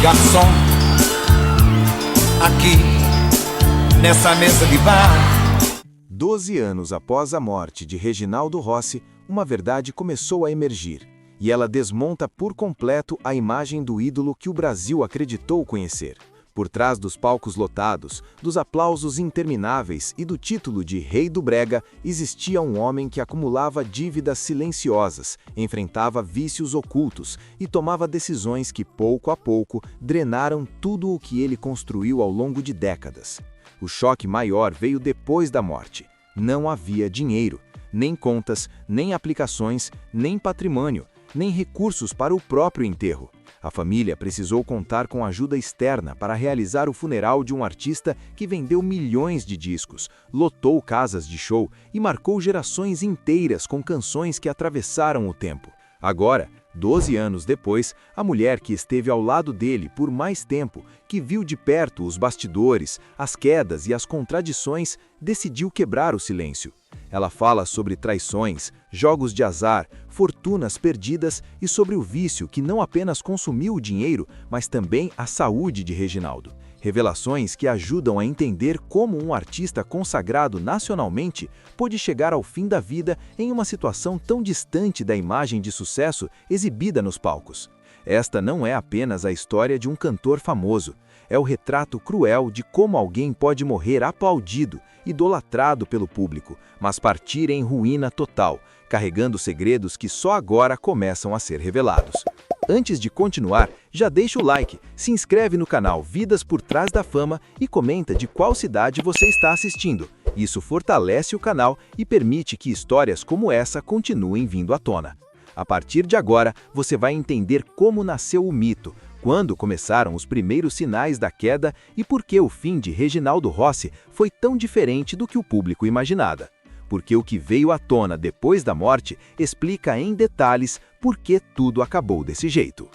Garçom, aqui nessa mesa de bar. 12 anos após a morte de Reginaldo Rossi, uma verdade começou a emergir, e ela desmonta por completo a imagem do ídolo que o Brasil acreditou conhecer. Por trás dos palcos lotados, dos aplausos intermináveis e do título de Rei do Brega, existia um homem que acumulava dívidas silenciosas, enfrentava vícios ocultos e tomava decisões que, pouco a pouco, drenaram tudo o que ele construiu ao longo de décadas. O choque maior veio depois da morte. Não havia dinheiro, nem contas, nem aplicações, nem patrimônio, nem recursos para o próprio enterro. A família precisou contar com ajuda externa para realizar o funeral de um artista que vendeu milhões de discos, lotou casas de show e marcou gerações inteiras com canções que atravessaram o tempo. Agora, 12 anos depois, a mulher que esteve ao lado dele por mais tempo, que viu de perto os bastidores, as quedas e as contradições, decidiu quebrar o silêncio. Ela fala sobre traições, jogos de azar, fortunas perdidas e sobre o vício que não apenas consumiu o dinheiro, mas também a saúde de Reginaldo. Revelações que ajudam a entender como um artista consagrado nacionalmente pôde chegar ao fim da vida em uma situação tão distante da imagem de sucesso exibida nos palcos. Esta não é apenas a história de um cantor famoso, é o retrato cruel de como alguém pode morrer aplaudido, idolatrado pelo público, mas partir em ruína total, carregando segredos que só agora começam a ser revelados. Antes de continuar, já deixa o like, se inscreve no canal Vidas por Trás da Fama e comenta de qual cidade você está assistindo. Isso fortalece o canal e permite que histórias como essa continuem vindo à tona. A partir de agora, você vai entender como nasceu o mito, quando começaram os primeiros sinais da queda e por que o fim de Reginaldo Rossi foi tão diferente do que o público imaginava. Porque o que veio à tona depois da morte explica em detalhes por que tudo acabou desse jeito.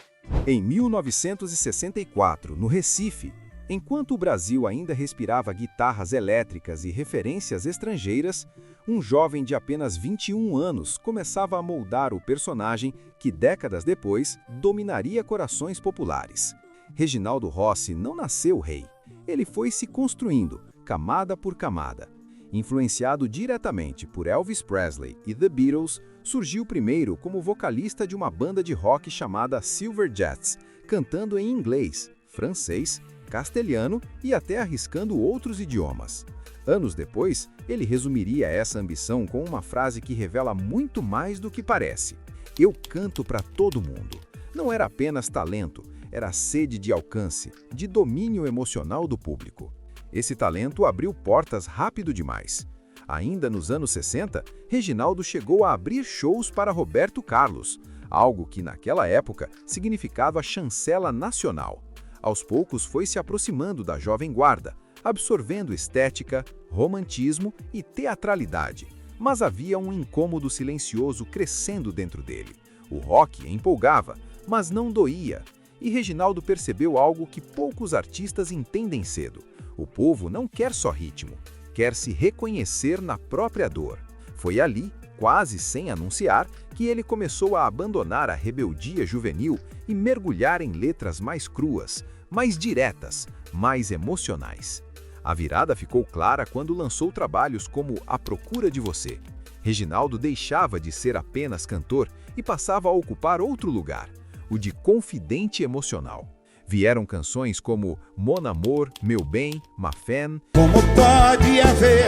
Em 1964, no Recife, enquanto o Brasil ainda respirava guitarras elétricas e referências estrangeiras, um jovem de apenas 21 anos começava a moldar o personagem que, décadas depois, dominaria corações populares. Reginaldo Rossi não nasceu rei. Ele foi se construindo, camada por camada. Influenciado diretamente por Elvis Presley e The Beatles, surgiu primeiro como vocalista de uma banda de rock chamada Silver Jets, cantando em inglês, francês, castelhano e até arriscando outros idiomas. Anos depois, ele resumiria essa ambição com uma frase que revela muito mais do que parece: "Eu canto para todo mundo". Não era apenas talento, era sede de alcance, de domínio emocional do público. Esse talento abriu portas rápido demais. Ainda nos anos 60, Reginaldo chegou a abrir shows para Roberto Carlos, algo que naquela época significava chancela nacional. Aos poucos foi se aproximando da jovem guarda, absorvendo estética, romantismo e teatralidade. Mas havia um incômodo silencioso crescendo dentro dele. O rock empolgava, mas não doía. E Reginaldo percebeu algo que poucos artistas entendem cedo. O povo não quer só ritmo, quer se reconhecer na própria dor. Foi ali, quase sem anunciar, que ele começou a abandonar a rebeldia juvenil e mergulhar em letras mais cruas, mais diretas, mais emocionais. A virada ficou clara quando lançou trabalhos como À Procura de Você. Reginaldo deixava de ser apenas cantor e passava a ocupar outro lugar, o de confidente emocional. Vieram canções como Mon Amour, Meu Bem, Ma Femme. Como pode haver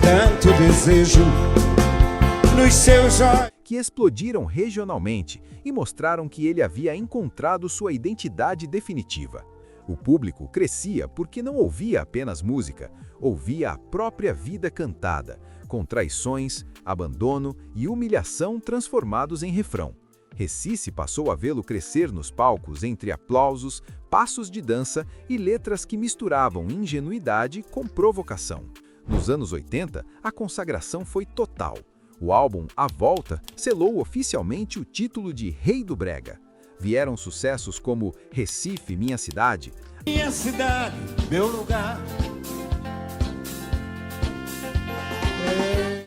tanto desejo nos seus olhos? Que explodiram regionalmente e mostraram que ele havia encontrado sua identidade definitiva. O público crescia porque não ouvia apenas música, ouvia a própria vida cantada, com traições, abandono e humilhação transformados em refrão. Recife passou a vê-lo crescer nos palcos entre aplausos, passos de dança e letras que misturavam ingenuidade com provocação. Nos anos 80, a consagração foi total. O álbum A Volta selou oficialmente o título de Rei do Brega. Vieram sucessos como Recife, Minha Cidade, Minha cidade, meu lugar.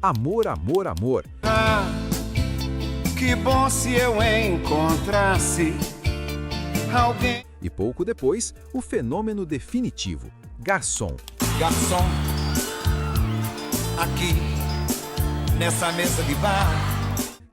Amor, Amor, Amor. Que bom se eu encontrasse alguém. E pouco depois, o fenômeno definitivo, Garçom. Garçom, aqui, nessa mesa de bar.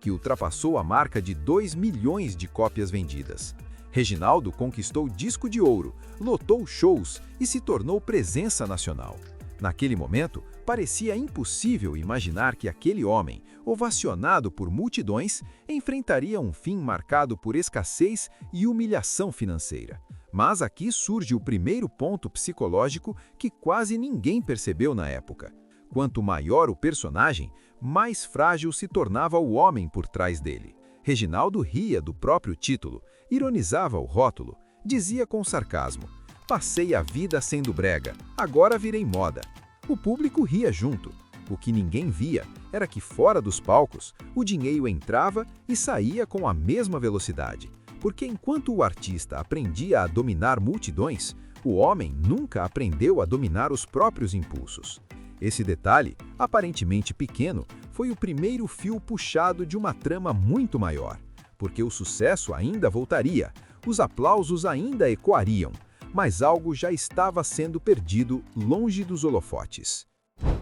Que ultrapassou a marca de 2 milhões de cópias vendidas. Reginaldo conquistou disco de ouro, lotou shows e se tornou presença nacional. Naquele momento, parecia impossível imaginar que aquele homem, ovacionado por multidões, enfrentaria um fim marcado por escassez e humilhação financeira. Mas aqui surge o primeiro ponto psicológico que quase ninguém percebeu na época. Quanto maior o personagem, mais frágil se tornava o homem por trás dele. Reginaldo ria do próprio título, ironizava o rótulo, dizia com sarcasmo: "Passei a vida sendo brega, agora virei moda." O público ria junto. O que ninguém via era que fora dos palcos, o dinheiro entrava e saía com a mesma velocidade. Porque enquanto o artista aprendia a dominar multidões, o homem nunca aprendeu a dominar os próprios impulsos. Esse detalhe, aparentemente pequeno, foi o primeiro fio puxado de uma trama muito maior, porque o sucesso ainda voltaria, os aplausos ainda ecoariam, mas algo já estava sendo perdido longe dos holofotes.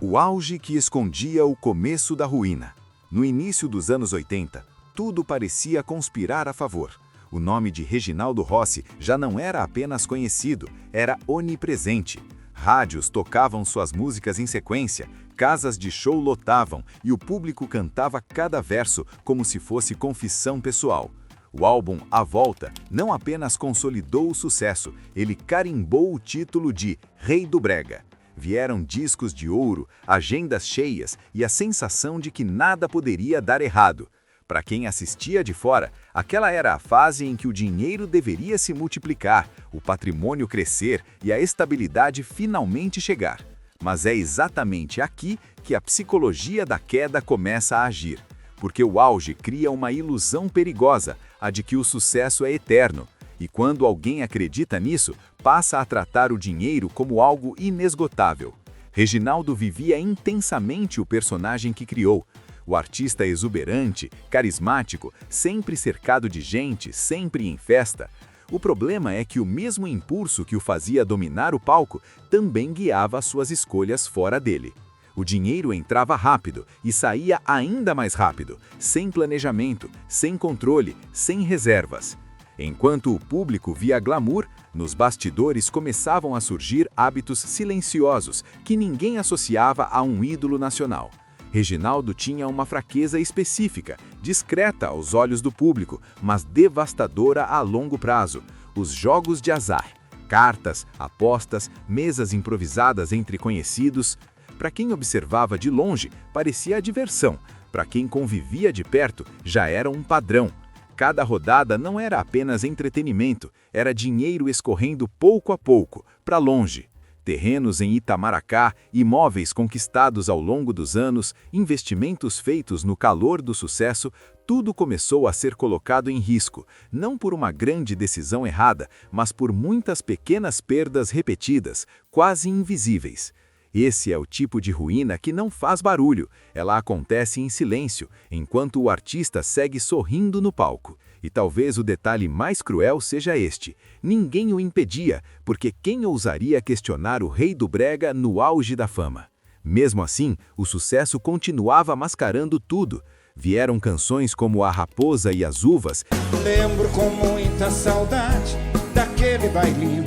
O auge que escondia o começo da ruína. No início dos anos 80, tudo parecia conspirar a favor. O nome de Reginaldo Rossi já não era apenas conhecido, era onipresente. Rádios tocavam suas músicas em sequência, casas de show lotavam e o público cantava cada verso como se fosse confissão pessoal. O álbum A Volta não apenas consolidou o sucesso, ele carimbou o título de Rei do Brega. Vieram discos de ouro, agendas cheias e a sensação de que nada poderia dar errado. Para quem assistia de fora, aquela era a fase em que o dinheiro deveria se multiplicar, o patrimônio crescer e a estabilidade finalmente chegar. Mas é exatamente aqui que a psicologia da queda começa a agir. Porque o auge cria uma ilusão perigosa, a de que o sucesso é eterno. E quando alguém acredita nisso, passa a tratar o dinheiro como algo inesgotável. Reginaldo vivia intensamente o personagem que criou. O artista exuberante, carismático, sempre cercado de gente, sempre em festa. O problema é que o mesmo impulso que o fazia dominar o palco também guiava suas escolhas fora dele. O dinheiro entrava rápido e saía ainda mais rápido, sem planejamento, sem controle, sem reservas. Enquanto o público via glamour, nos bastidores começavam a surgir hábitos silenciosos que ninguém associava a um ídolo nacional. Reginaldo tinha uma fraqueza específica, discreta aos olhos do público, mas devastadora a longo prazo: os jogos de azar. Cartas, apostas, mesas improvisadas entre conhecidos. Para quem observava de longe, parecia diversão. Para quem convivia de perto, já era um padrão. Cada rodada não era apenas entretenimento, era dinheiro escorrendo pouco a pouco, para longe. Terrenos em Itamaracá, imóveis conquistados ao longo dos anos, investimentos feitos no calor do sucesso, tudo começou a ser colocado em risco, não por uma grande decisão errada, mas por muitas pequenas perdas repetidas, quase invisíveis. Esse é o tipo de ruína que não faz barulho, ela acontece em silêncio, enquanto o artista segue sorrindo no palco. E talvez o detalhe mais cruel seja este: ninguém o impedia, porque quem ousaria questionar o rei do brega no auge da fama? Mesmo assim, o sucesso continuava mascarando tudo. Vieram canções como A Raposa e as Uvas. Lembro com muita saudade daquele bailinho,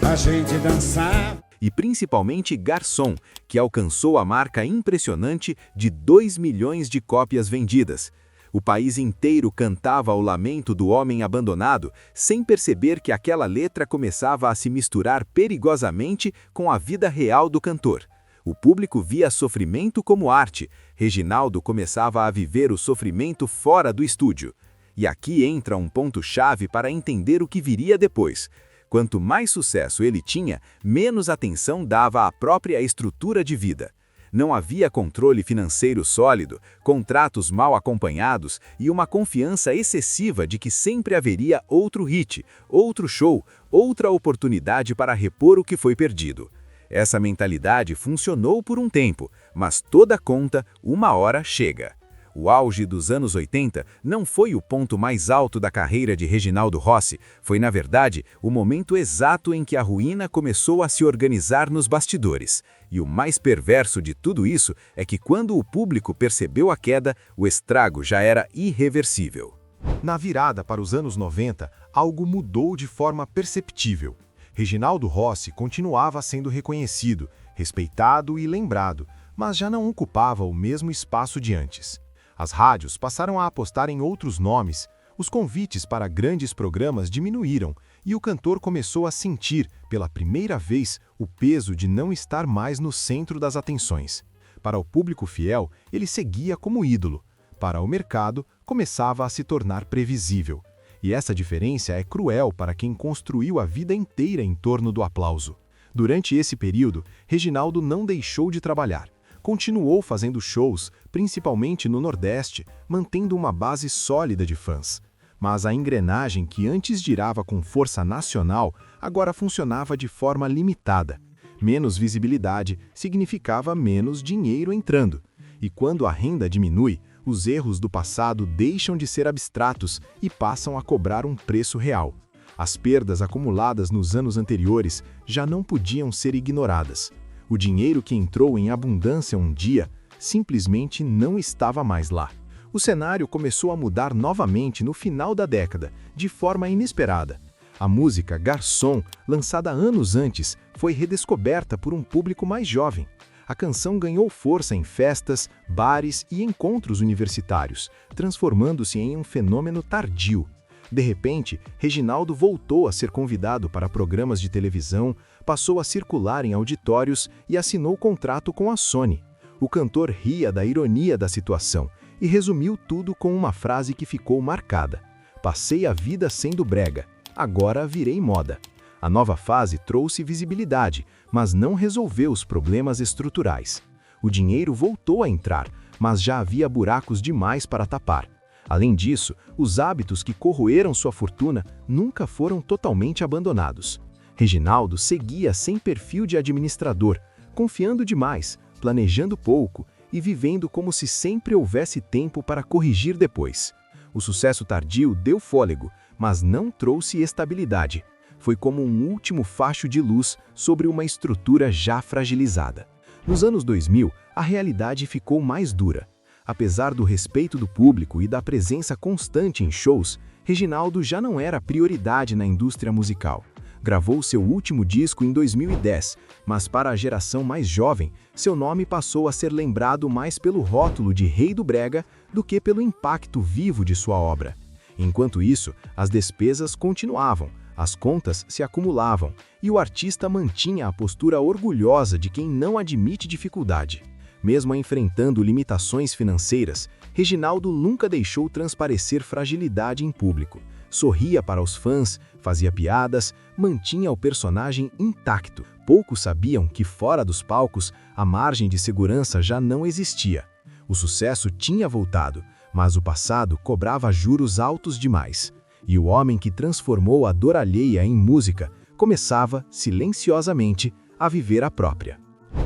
a gente dançava. E principalmente Garçom, que alcançou a marca impressionante de 2 milhões de cópias vendidas. O país inteiro cantava o lamento do homem abandonado, sem perceber que aquela letra começava a se misturar perigosamente com a vida real do cantor. O público via sofrimento como arte. Reginaldo começava a viver o sofrimento fora do estúdio. E aqui entra um ponto-chave para entender o que viria depois. Quanto mais sucesso ele tinha, menos atenção dava à própria estrutura de vida. Não havia controle financeiro sólido, contratos mal acompanhados e uma confiança excessiva de que sempre haveria outro hit, outro show, outra oportunidade para repor o que foi perdido. Essa mentalidade funcionou por um tempo, mas toda conta, uma hora chega. O auge dos anos 80 não foi o ponto mais alto da carreira de Reginaldo Rossi, foi, na verdade, o momento exato em que a ruína começou a se organizar nos bastidores. E o mais perverso de tudo isso é que quando o público percebeu a queda, o estrago já era irreversível. Na virada para os anos 90, algo mudou de forma perceptível. Reginaldo Rossi continuava sendo reconhecido, respeitado e lembrado, mas já não ocupava o mesmo espaço de antes. As rádios passaram a apostar em outros nomes, os convites para grandes programas diminuíram e o cantor começou a sentir, pela primeira vez, o peso de não estar mais no centro das atenções. Para o público fiel, ele seguia como ídolo. Para o mercado, começava a se tornar previsível. E essa diferença é cruel para quem construiu a vida inteira em torno do aplauso. Durante esse período, Reginaldo não deixou de trabalhar. Continuou fazendo shows, principalmente no Nordeste, mantendo uma base sólida de fãs. Mas a engrenagem que antes girava com força nacional, agora funcionava de forma limitada. Menos visibilidade significava menos dinheiro entrando. E quando a renda diminui, os erros do passado deixam de ser abstratos e passam a cobrar um preço real. As perdas acumuladas nos anos anteriores já não podiam ser ignoradas. O dinheiro que entrou em abundância um dia simplesmente não estava mais lá. O cenário começou a mudar novamente no final da década, de forma inesperada. A música Garçom, lançada anos antes, foi redescoberta por um público mais jovem. A canção ganhou força em festas, bares e encontros universitários, transformando-se em um fenômeno tardio. De repente, Reginaldo voltou a ser convidado para programas de televisão, passou a circular em auditórios e assinou contrato com a Sony. O cantor ria da ironia da situação e resumiu tudo com uma frase que ficou marcada: "Passei a vida sendo brega, agora virei moda." A nova fase trouxe visibilidade, mas não resolveu os problemas estruturais. O dinheiro voltou a entrar, mas já havia buracos demais para tapar. Além disso, os hábitos que corroeram sua fortuna nunca foram totalmente abandonados. Reginaldo seguia sem perfil de administrador, confiando demais, planejando pouco e vivendo como se sempre houvesse tempo para corrigir depois. O sucesso tardio deu fôlego, mas não trouxe estabilidade. Foi como um último facho de luz sobre uma estrutura já fragilizada. Nos anos 2000, a realidade ficou mais dura. Apesar do respeito do público e da presença constante em shows, Reginaldo já não era prioridade na indústria musical. Gravou seu último disco em 2010, mas para a geração mais jovem, seu nome passou a ser lembrado mais pelo rótulo de Rei do Brega do que pelo impacto vivo de sua obra. Enquanto isso, as despesas continuavam, as contas se acumulavam e o artista mantinha a postura orgulhosa de quem não admite dificuldade. Mesmo enfrentando limitações financeiras, Reginaldo nunca deixou transparecer fragilidade em público. Sorria para os fãs, fazia piadas, mantinha o personagem intacto. Poucos sabiam que fora dos palcos, a margem de segurança já não existia. O sucesso tinha voltado, mas o passado cobrava juros altos demais. E o homem que transformou a dor alheia em música começava, silenciosamente, a viver a própria.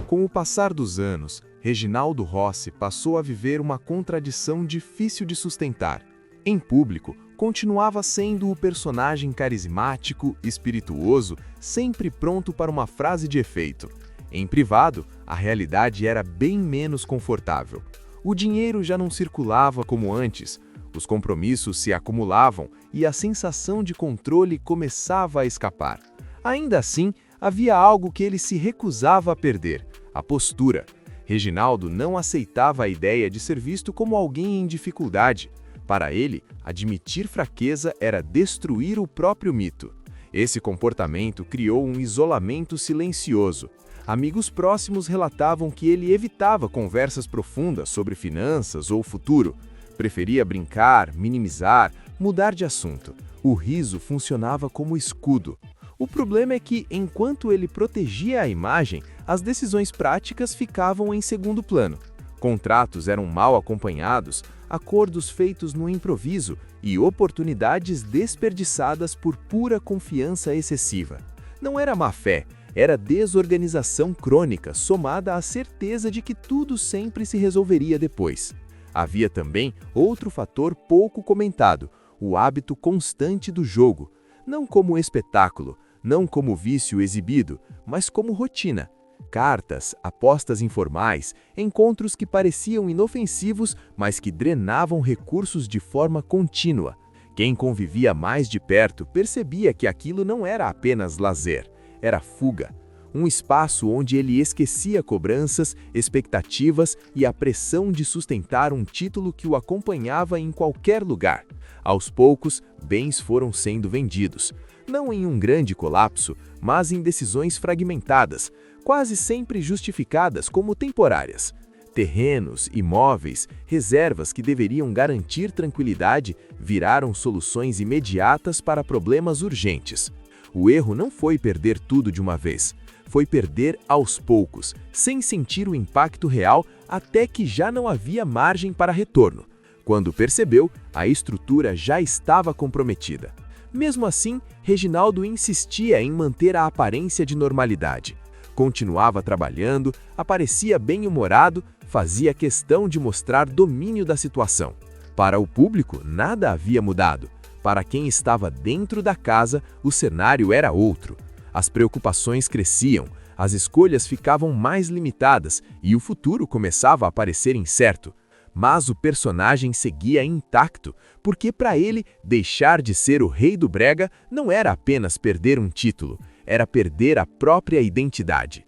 Com o passar dos anos, Reginaldo Rossi passou a viver uma contradição difícil de sustentar. Em público, continuava sendo o personagem carismático, espirituoso, sempre pronto para uma frase de efeito. Em privado, a realidade era bem menos confortável. O dinheiro já não circulava como antes, os compromissos se acumulavam e a sensação de controle começava a escapar. Ainda assim, havia algo que ele se recusava a perder: a postura. Reginaldo não aceitava a ideia de ser visto como alguém em dificuldade. Para ele, admitir fraqueza era destruir o próprio mito. Esse comportamento criou um isolamento silencioso. Amigos próximos relatavam que ele evitava conversas profundas sobre finanças ou futuro. Preferia brincar, minimizar, mudar de assunto. O riso funcionava como escudo. O problema é que, enquanto ele protegia a imagem, as decisões práticas ficavam em segundo plano. Contratos eram mal acompanhados, acordos feitos no improviso e oportunidades desperdiçadas por pura confiança excessiva. Não era má-fé, era desorganização crônica somada à certeza de que tudo sempre se resolveria depois. Havia também outro fator pouco comentado, o hábito constante do jogo, não como espetáculo, não como vício exibido, mas como rotina. Cartas, apostas informais, encontros que pareciam inofensivos, mas que drenavam recursos de forma contínua. Quem convivia mais de perto percebia que aquilo não era apenas lazer, era fuga. Um espaço onde ele esquecia cobranças, expectativas e a pressão de sustentar um título que o acompanhava em qualquer lugar. Aos poucos, bens foram sendo vendidos, não em um grande colapso, mas em decisões fragmentadas, quase sempre justificadas como temporárias. Terrenos, imóveis, reservas que deveriam garantir tranquilidade viraram soluções imediatas para problemas urgentes. O erro não foi perder tudo de uma vez, foi perder aos poucos, sem sentir o impacto real até que já não havia margem para retorno. Quando percebeu, a estrutura já estava comprometida. Mesmo assim, Reginaldo insistia em manter a aparência de normalidade. Continuava trabalhando, aparecia bem-humorado, fazia questão de mostrar domínio da situação. Para o público, nada havia mudado. Para quem estava dentro da casa, o cenário era outro. As preocupações cresciam, as escolhas ficavam mais limitadas e o futuro começava a parecer incerto. Mas o personagem seguia intacto, porque para ele, deixar de ser o rei do brega não era apenas perder um título, era perder a própria identidade.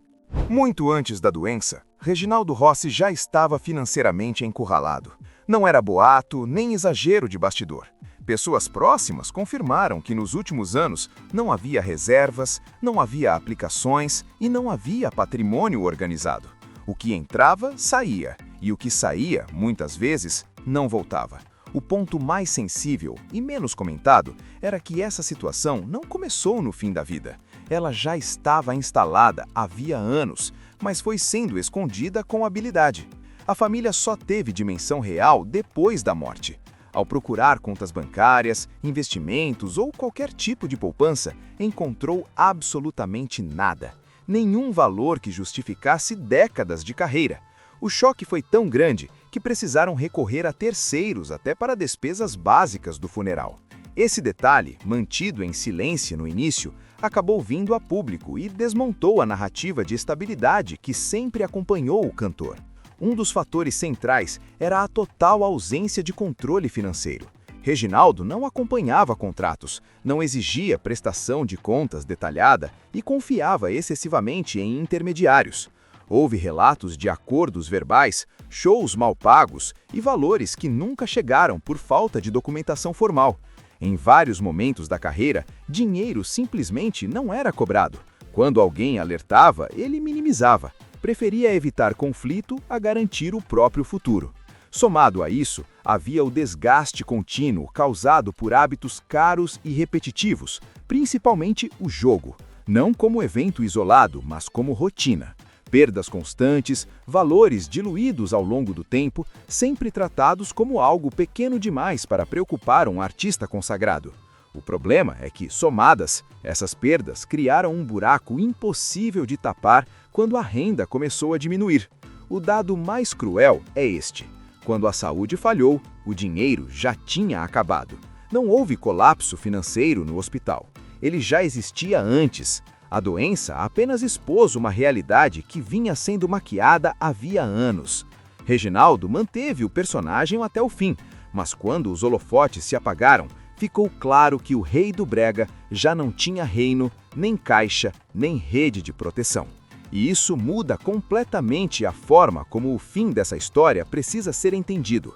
Muito antes da doença, Reginaldo Rossi já estava financeiramente encurralado. Não era boato nem exagero de bastidor. Pessoas próximas confirmaram que nos últimos anos não havia reservas, não havia aplicações e não havia patrimônio organizado. O que entrava, saía, e o que saía, muitas vezes, não voltava. O ponto mais sensível e menos comentado era que essa situação não começou no fim da vida. Ela já estava instalada havia anos, mas foi sendo escondida com habilidade. A família só teve dimensão real depois da morte. Ao procurar contas bancárias, investimentos ou qualquer tipo de poupança, encontrou absolutamente nada. Nenhum valor que justificasse décadas de carreira. O choque foi tão grande que precisaram recorrer a terceiros até para despesas básicas do funeral. Esse detalhe, mantido em silêncio no início, acabou vindo a público e desmontou a narrativa de estabilidade que sempre acompanhou o cantor. Um dos fatores centrais era a total ausência de controle financeiro. Reginaldo não acompanhava contratos, não exigia prestação de contas detalhada e confiava excessivamente em intermediários. Houve relatos de acordos verbais, shows mal pagos e valores que nunca chegaram por falta de documentação formal. Em vários momentos da carreira, dinheiro simplesmente não era cobrado. Quando alguém alertava, ele minimizava. Preferia evitar conflito a garantir o próprio futuro. Somado a isso, havia o desgaste contínuo causado por hábitos caros e repetitivos, principalmente o jogo, não como evento isolado, mas como rotina. Perdas constantes, valores diluídos ao longo do tempo, sempre tratados como algo pequeno demais para preocupar um artista consagrado. O problema é que, somadas, essas perdas criaram um buraco impossível de tapar quando a renda começou a diminuir. O dado mais cruel é este. Quando a saúde falhou, o dinheiro já tinha acabado. Não houve colapso financeiro no hospital. Ele já existia antes. A doença apenas expôs uma realidade que vinha sendo maquiada havia anos. Reginaldo manteve o personagem até o fim, mas quando os holofotes se apagaram, ficou claro que o rei do brega já não tinha reino, nem caixa, nem rede de proteção. E isso muda completamente a forma como o fim dessa história precisa ser entendido.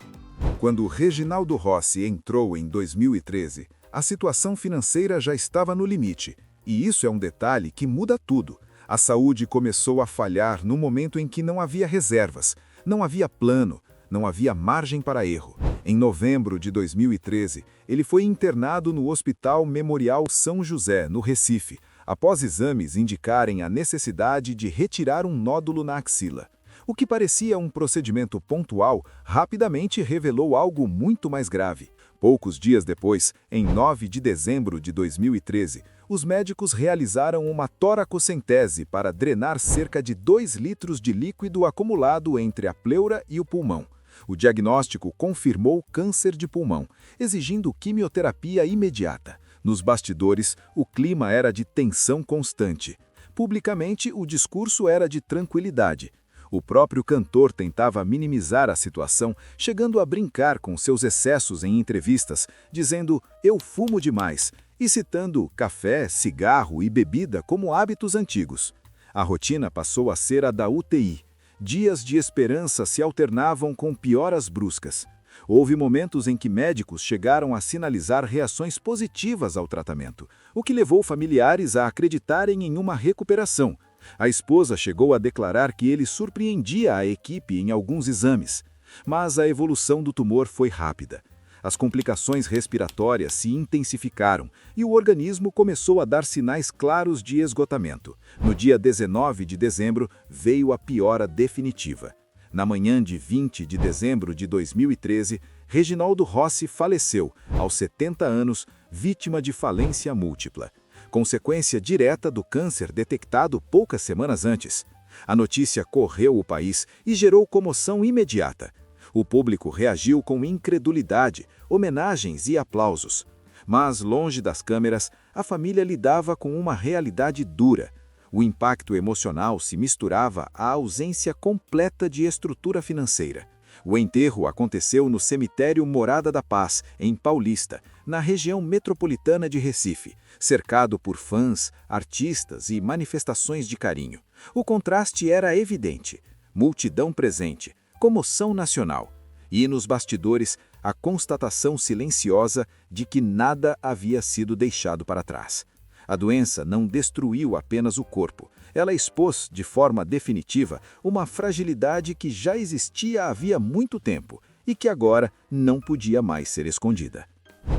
Quando Reginaldo Rossi entrou em 2013, a situação financeira já estava no limite. E isso é um detalhe que muda tudo. A saúde começou a falhar no momento em que não havia reservas, não havia plano, não havia margem para erro. Em novembro de 2013, ele foi internado no Hospital Memorial São José, no Recife, após exames indicarem a necessidade de retirar um nódulo na axila. O que parecia um procedimento pontual, rapidamente revelou algo muito mais grave. Poucos dias depois, em 9 de dezembro de 2013, os médicos realizaram uma toracocentese para drenar cerca de 2 litros de líquido acumulado entre a pleura e o pulmão. O diagnóstico confirmou câncer de pulmão, exigindo quimioterapia imediata. Nos bastidores, o clima era de tensão constante. Publicamente, o discurso era de tranquilidade. O próprio cantor tentava minimizar a situação, chegando a brincar com seus excessos em entrevistas, dizendo "eu fumo demais" e citando café, cigarro e bebida como hábitos antigos. A rotina passou a ser a da UTI. Dias de esperança se alternavam com pioras bruscas. Houve momentos em que médicos chegaram a sinalizar reações positivas ao tratamento, o que levou familiares a acreditarem em uma recuperação. A esposa chegou a declarar que ele surpreendia a equipe em alguns exames. Mas a evolução do tumor foi rápida. As complicações respiratórias se intensificaram e o organismo começou a dar sinais claros de esgotamento. No dia 19 de dezembro, veio a piora definitiva. Na manhã de 20 de dezembro de 2013, Reginaldo Rossi faleceu, aos 70 anos, vítima de falência múltipla, consequência direta do câncer detectado poucas semanas antes. A notícia correu o país e gerou comoção imediata. O público reagiu com incredulidade, homenagens e aplausos. Mas, longe das câmeras, a família lidava com uma realidade dura. O impacto emocional se misturava à ausência completa de estrutura financeira. O enterro aconteceu no cemitério Morada da Paz, em Paulista, na região metropolitana de Recife, cercado por fãs, artistas e manifestações de carinho. O contraste era evidente. Multidão presente, comoção nacional. E nos bastidores, a constatação silenciosa de que nada havia sido deixado para trás. A doença não destruiu apenas o corpo. Ela expôs, de forma definitiva, uma fragilidade que já existia havia muito tempo e que agora não podia mais ser escondida.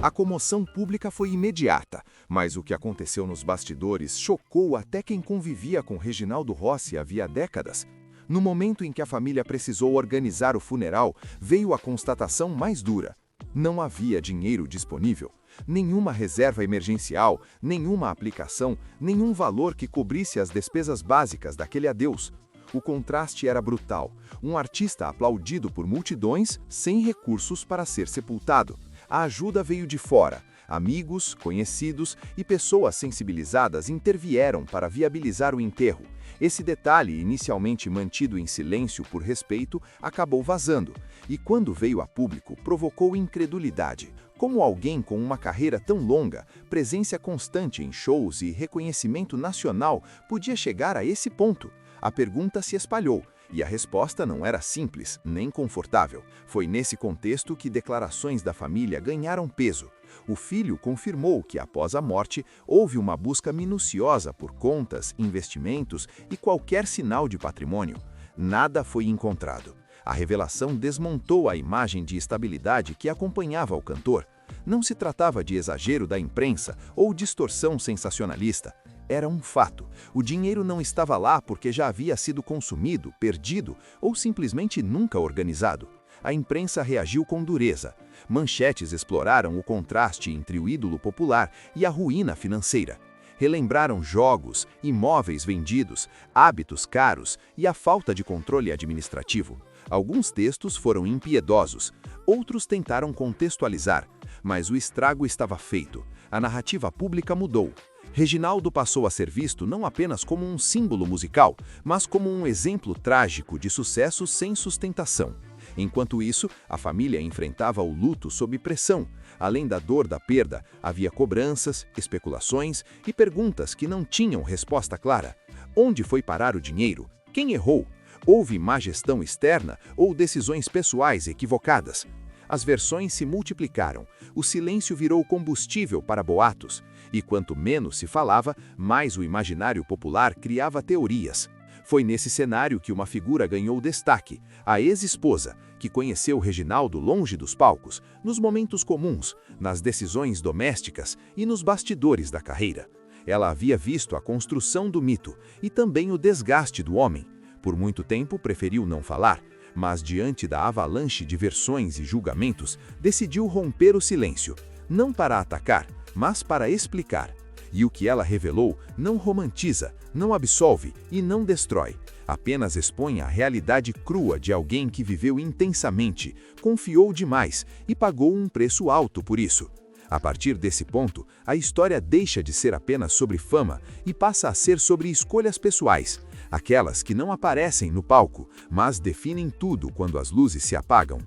A comoção pública foi imediata, mas o que aconteceu nos bastidores chocou até quem convivia com Reginaldo Rossi havia décadas. No momento em que a família precisou organizar o funeral, veio a constatação mais dura. Não havia dinheiro disponível. Nenhuma reserva emergencial, nenhuma aplicação, nenhum valor que cobrisse as despesas básicas daquele adeus. O contraste era brutal. Um artista aplaudido por multidões, sem recursos para ser sepultado. A ajuda veio de fora. Amigos, conhecidos e pessoas sensibilizadas intervieram para viabilizar o enterro. Esse detalhe, inicialmente mantido em silêncio por respeito, acabou vazando, e quando veio a público, provocou incredulidade. Como alguém com uma carreira tão longa, presença constante em shows e reconhecimento nacional podia chegar a esse ponto? A pergunta se espalhou, e a resposta não era simples, nem confortável. Foi nesse contexto que declarações da família ganharam peso. O filho confirmou que, após a morte, houve uma busca minuciosa por contas, investimentos e qualquer sinal de patrimônio. Nada foi encontrado. A revelação desmontou a imagem de estabilidade que acompanhava o cantor. Não se tratava de exagero da imprensa ou distorção sensacionalista. Era um fato. O dinheiro não estava lá porque já havia sido consumido, perdido ou simplesmente nunca organizado. A imprensa reagiu com dureza. Manchetes exploraram o contraste entre o ídolo popular e a ruína financeira. Relembraram jogos, imóveis vendidos, hábitos caros e a falta de controle administrativo. Alguns textos foram impiedosos, outros tentaram contextualizar, mas o estrago estava feito. A narrativa pública mudou. Reginaldo passou a ser visto não apenas como um símbolo musical, mas como um exemplo trágico de sucesso sem sustentação. Enquanto isso, a família enfrentava o luto sob pressão. Além da dor da perda, havia cobranças, especulações e perguntas que não tinham resposta clara. Onde foi parar o dinheiro? Quem errou? Houve má gestão externa ou decisões pessoais equivocadas? As versões se multiplicaram, o silêncio virou combustível para boatos, e quanto menos se falava, mais o imaginário popular criava teorias. Foi nesse cenário que uma figura ganhou destaque, a ex-esposa, que conheceu Reginaldo longe dos palcos, nos momentos comuns, nas decisões domésticas e nos bastidores da carreira. Ela havia visto a construção do mito e também o desgaste do homem. Por muito tempo preferiu não falar, mas diante da avalanche de versões e julgamentos, decidiu romper o silêncio, não para atacar, mas para explicar. E o que ela revelou não romantiza, não absolve e não destrói. Apenas expõe a realidade crua de alguém que viveu intensamente, confiou demais e pagou um preço alto por isso. A partir desse ponto, a história deixa de ser apenas sobre fama e passa a ser sobre escolhas pessoais, aquelas que não aparecem no palco, mas definem tudo quando as luzes se apagam.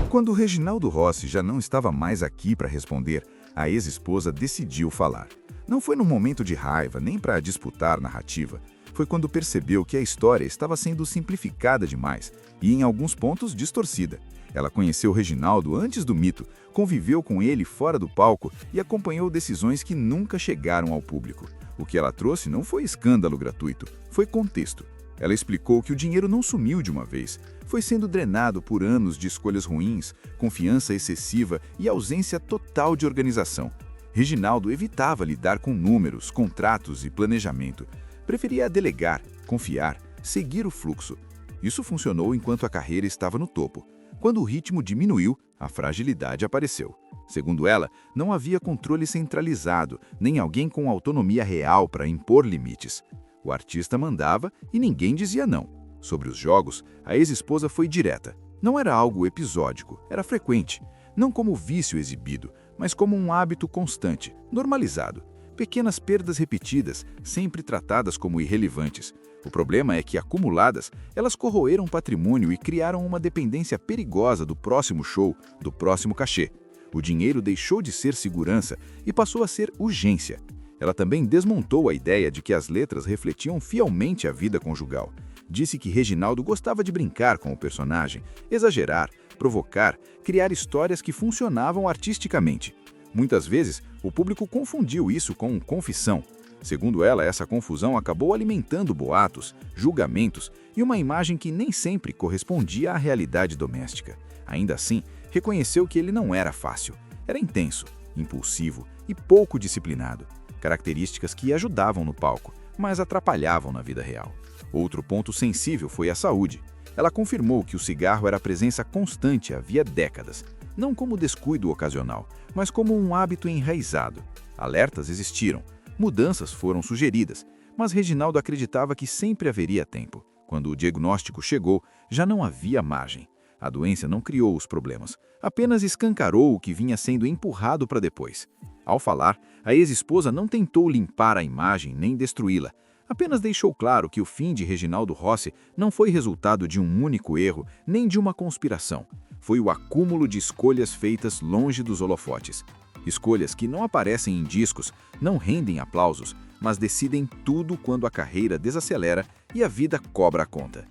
Quando Reginaldo Rossi já não estava mais aqui para responder, a ex-esposa decidiu falar. Não foi num momento de raiva, nem para disputar narrativa. Foi quando percebeu que a história estava sendo simplificada demais e, em alguns pontos, distorcida. Ela conheceu Reginaldo antes do mito, conviveu com ele fora do palco e acompanhou decisões que nunca chegaram ao público. O que ela trouxe não foi escândalo gratuito, foi contexto. Ela explicou que o dinheiro não sumiu de uma vez, foi sendo drenado por anos de escolhas ruins, confiança excessiva e ausência total de organização. Reginaldo evitava lidar com números, contratos e planejamento. Preferia delegar, confiar, seguir o fluxo. Isso funcionou enquanto a carreira estava no topo. Quando o ritmo diminuiu, a fragilidade apareceu. Segundo ela, não havia controle centralizado, nem alguém com autonomia real para impor limites. O artista mandava e ninguém dizia não. Sobre os jogos, a ex-esposa foi direta. Não era algo episódico, era frequente. Não como vício exibido, mas como um hábito constante, normalizado. Pequenas perdas repetidas, sempre tratadas como irrelevantes. O problema é que, acumuladas, elas corroeram patrimônio e criaram uma dependência perigosa do próximo show, do próximo cachê. O dinheiro deixou de ser segurança e passou a ser urgência. Ela também desmontou a ideia de que as letras refletiam fielmente a vida conjugal. Disse que Reginaldo gostava de brincar com o personagem, exagerar, provocar, criar histórias que funcionavam artisticamente. Muitas vezes, o público confundiu isso com confissão. Segundo ela, essa confusão acabou alimentando boatos, julgamentos e uma imagem que nem sempre correspondia à realidade doméstica. Ainda assim, reconheceu que ele não era fácil. Era intenso, impulsivo e pouco disciplinado. Características que ajudavam no palco, mas atrapalhavam na vida real. Outro ponto sensível foi a saúde. Ela confirmou que o cigarro era presença constante havia décadas, não como descuido ocasional, mas como um hábito enraizado. Alertas existiram, mudanças foram sugeridas, mas Reginaldo acreditava que sempre haveria tempo. Quando o diagnóstico chegou, já não havia margem. A doença não criou os problemas, apenas escancarou o que vinha sendo empurrado para depois. Ao falar, a ex-esposa não tentou limpar a imagem nem destruí-la. Apenas deixou claro que o fim de Reginaldo Rossi não foi resultado de um único erro, nem de uma conspiração. Foi o acúmulo de escolhas feitas longe dos holofotes. Escolhas que não aparecem em discos, não rendem aplausos, mas decidem tudo quando a carreira desacelera e a vida cobra a conta.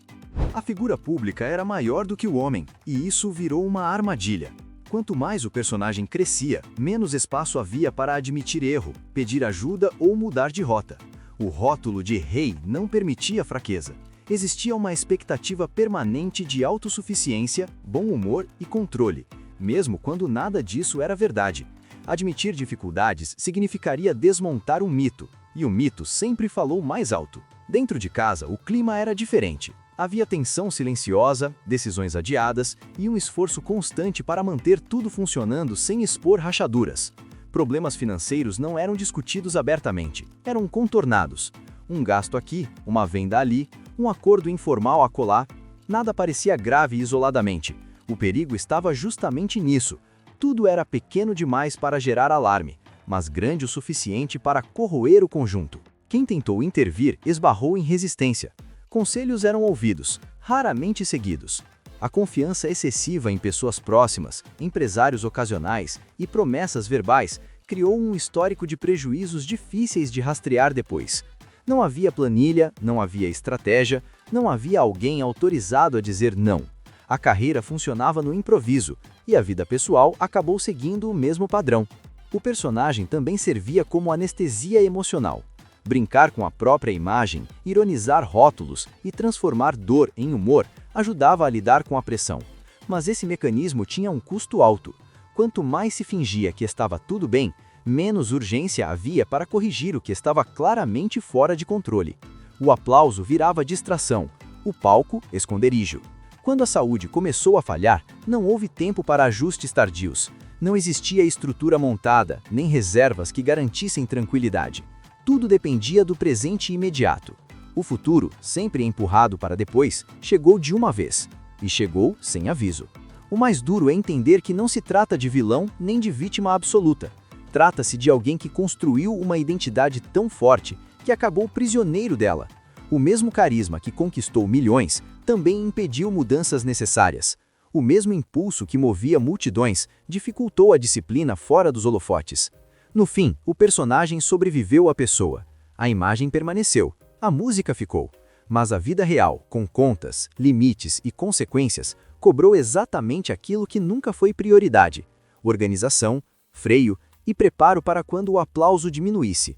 A figura pública era maior do que o homem, e isso virou uma armadilha. Quanto mais o personagem crescia, menos espaço havia para admitir erro, pedir ajuda ou mudar de rota. O rótulo de rei não permitia fraqueza. Existia uma expectativa permanente de autossuficiência, bom humor e controle, mesmo quando nada disso era verdade. Admitir dificuldades significaria desmontar um mito, e o mito sempre falou mais alto. Dentro de casa, o clima era diferente. Havia tensão silenciosa, decisões adiadas e um esforço constante para manter tudo funcionando sem expor rachaduras. Problemas financeiros não eram discutidos abertamente, eram contornados. Um gasto aqui, uma venda ali, um acordo informal acolá. Nada parecia grave isoladamente. O perigo estava justamente nisso. Tudo era pequeno demais para gerar alarme, mas grande o suficiente para corroer o conjunto. Quem tentou intervir esbarrou em resistência. Conselhos eram ouvidos, raramente seguidos. A confiança excessiva em pessoas próximas, empresários ocasionais e promessas verbais criou um histórico de prejuízos difíceis de rastrear depois. Não havia planilha, não havia estratégia, não havia alguém autorizado a dizer não. A carreira funcionava no improviso, e a vida pessoal acabou seguindo o mesmo padrão. O personagem também servia como anestesia emocional. Brincar com a própria imagem, ironizar rótulos e transformar dor em humor ajudava a lidar com a pressão. Mas esse mecanismo tinha um custo alto. Quanto mais se fingia que estava tudo bem, menos urgência havia para corrigir o que estava claramente fora de controle. O aplauso virava distração, o palco, esconderijo. Quando a saúde começou a falhar, não houve tempo para ajustes tardios. Não existia estrutura montada, nem reservas que garantissem tranquilidade. Tudo dependia do presente imediato. O futuro, sempre empurrado para depois, chegou de uma vez. E chegou sem aviso. O mais duro é entender que não se trata de vilão nem de vítima absoluta. Trata-se de alguém que construiu uma identidade tão forte que acabou prisioneiro dela. O mesmo carisma que conquistou milhões também impediu mudanças necessárias. O mesmo impulso que movia multidões dificultou a disciplina fora dos holofotes. No fim, o personagem sobreviveu à pessoa. A imagem permaneceu, a música ficou. Mas a vida real, com contas, limites e consequências, cobrou exatamente aquilo que nunca foi prioridade: organização, freio e preparo para quando o aplauso diminuísse.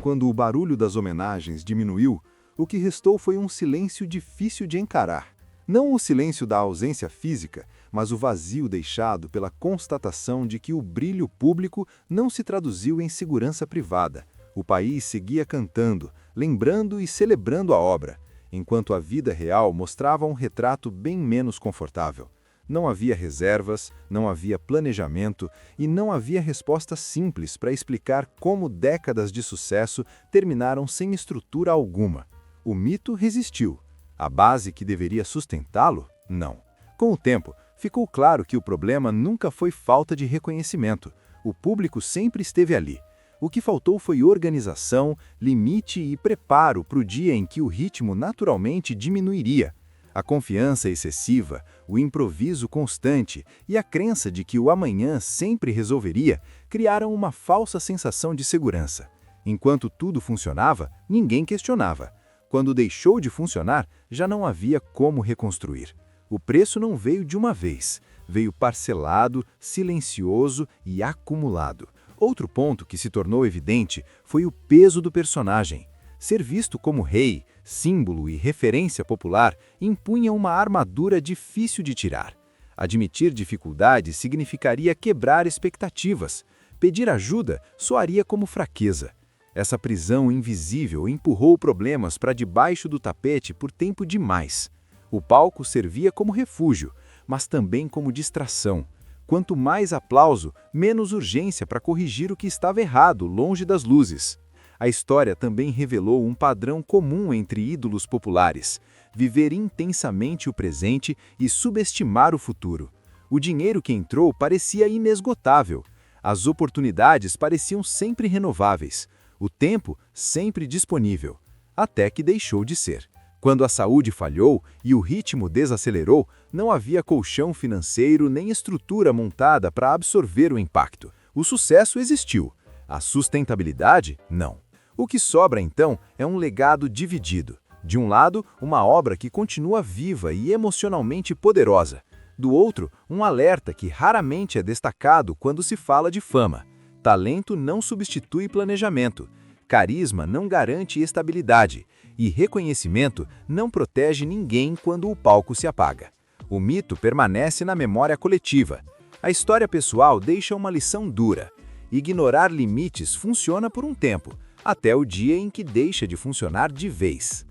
Quando o barulho das homenagens diminuiu, o que restou foi um silêncio difícil de encarar. Não o silêncio da ausência física, mas o vazio deixado pela constatação de que o brilho público não se traduziu em segurança privada. O país seguia cantando, lembrando e celebrando a obra, enquanto a vida real mostrava um retrato bem menos confortável. Não havia reservas, não havia planejamento e não havia resposta simples para explicar como décadas de sucesso terminaram sem estrutura alguma. O mito resistiu. A base que deveria sustentá-lo, não. Com o tempo, ficou claro que o problema nunca foi falta de reconhecimento. O público sempre esteve ali. O que faltou foi organização, limite e preparo para o dia em que o ritmo naturalmente diminuiria. A confiança excessiva, o improviso constante e a crença de que o amanhã sempre resolveria criaram uma falsa sensação de segurança. Enquanto tudo funcionava, ninguém questionava. Quando deixou de funcionar, já não havia como reconstruir. O preço não veio de uma vez, veio parcelado, silencioso e acumulado. Outro ponto que se tornou evidente foi o peso do personagem. Ser visto como rei, símbolo e referência popular impunha uma armadura difícil de tirar. Admitir dificuldades significaria quebrar expectativas. Pedir ajuda soaria como fraqueza. Essa prisão invisível empurrou problemas para debaixo do tapete por tempo demais. O palco servia como refúgio, mas também como distração. Quanto mais aplauso, menos urgência para corrigir o que estava errado, longe das luzes. A história também revelou um padrão comum entre ídolos populares: viver intensamente o presente e subestimar o futuro. O dinheiro que entrou parecia inesgotável. As oportunidades pareciam sempre renováveis. O tempo sempre disponível. Até que deixou de ser. Quando a saúde falhou e o ritmo desacelerou, não havia colchão financeiro nem estrutura montada para absorver o impacto. O sucesso existiu. A sustentabilidade, não. O que sobra, então, é um legado dividido. De um lado, uma obra que continua viva e emocionalmente poderosa. Do outro, um alerta que raramente é destacado quando se fala de fama. Talento não substitui planejamento. Carisma não garante estabilidade. E reconhecimento não protege ninguém quando o palco se apaga. O mito permanece na memória coletiva. A história pessoal deixa uma lição dura. Ignorar limites funciona por um tempo, até o dia em que deixa de funcionar de vez.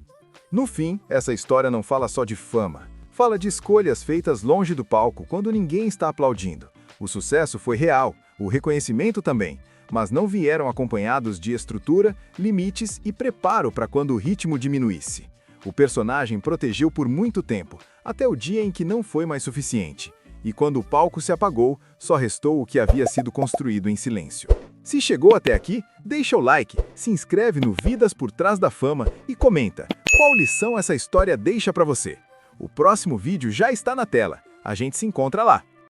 No fim, essa história não fala só de fama. Fala de escolhas feitas longe do palco, quando ninguém está aplaudindo. O sucesso foi real, o reconhecimento também, mas não vieram acompanhados de estrutura, limites e preparo para quando o ritmo diminuísse. O personagem protegeu por muito tempo, até o dia em que não foi mais suficiente. E quando o palco se apagou, só restou o que havia sido construído em silêncio. Se chegou até aqui, deixa o like, se inscreve no Vidas por Trás da Fama e comenta qual lição essa história deixa para você. O próximo vídeo já está na tela. A gente se encontra lá.